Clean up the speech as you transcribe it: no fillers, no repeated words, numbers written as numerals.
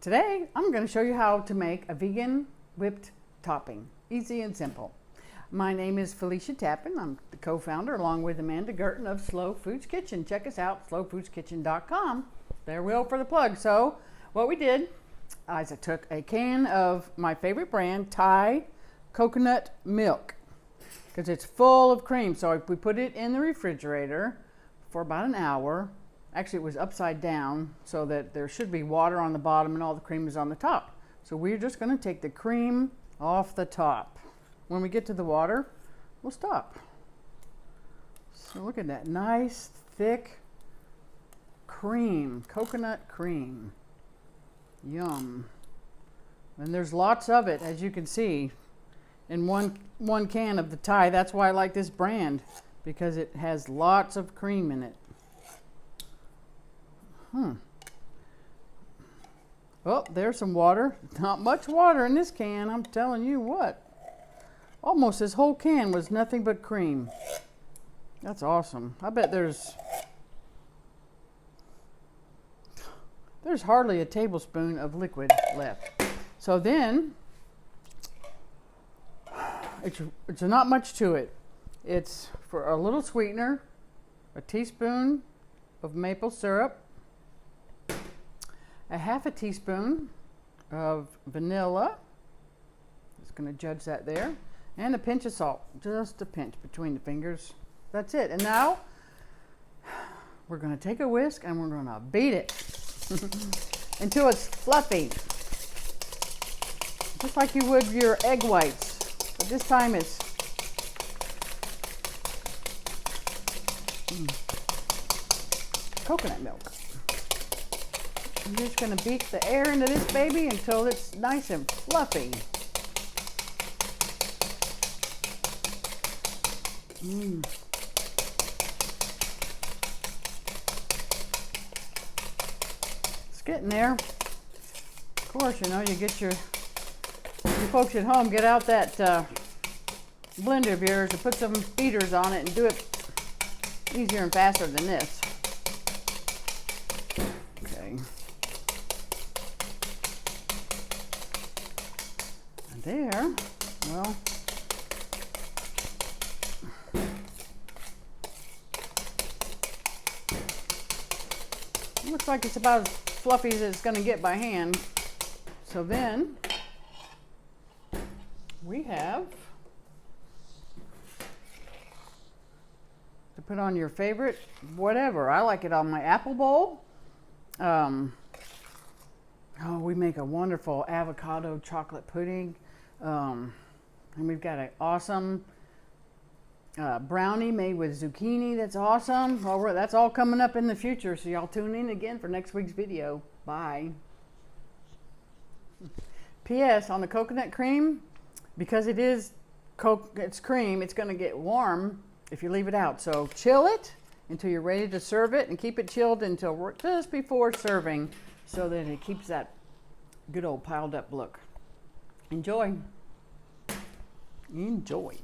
Today, I'm going to show you how to make a vegan whipped topping. Easy and simple. My name is Felicia Tappan. I'm the co-founder along with Amanda Gerton of Slow Foods Kitchen. Check us out, slowfoodskitchen.com. There we go for the plug. So what we did is I took a can of my favorite brand, Thai coconut milk, because it's full of cream. So we put it in the refrigerator for about an hour. Actually, it was upside down so that there should be water on the bottom and all the cream is on the top. So we're just going to take the cream off the top. When we get to the water, we'll stop. So look at that nice, thick cream, coconut cream. Yum. And there's lots of it, as you can see, in one can of the Thai. That's why I like this brand, because it has lots of cream in it. Oh, there's some water. Not much water in this can, I'm telling you what. Almost this whole can was nothing but cream. That's awesome. I bet there's hardly a tablespoon of liquid left. So then, it's not much to it. It's for a little sweetener, a teaspoon of maple syrup, a half a teaspoon of vanilla. Just going to judge that there. And a pinch of salt, just a pinch between the fingers. That's it. And now we're going to take a whisk and we're going to beat it until it's fluffy, just like you would your egg whites. But this time it's coconut milk. I'm just going to beat the air into this baby until it's nice and fluffy. It's getting there. Of course, you know, you get you folks at home, get out that blender of yours and put some beaters on it and do it easier and faster than this. Okay. And there, well, looks like it's about as fluffy as it's going to get by hand. So then we have to put on your favorite whatever. I like it on my apple bowl. We make a wonderful avocado chocolate pudding. And we've got an awesome brownie made with zucchini. That's awesome. Well, that's all coming up in the future, so y'all tune in again for next week's video. Bye. P.S. on the coconut cream, because it's cream, it's going to get warm if you leave it out. So chill it until you're ready to serve it, and keep it chilled until just before serving, so that it keeps that good old piled up look. Enjoy. Enjoy.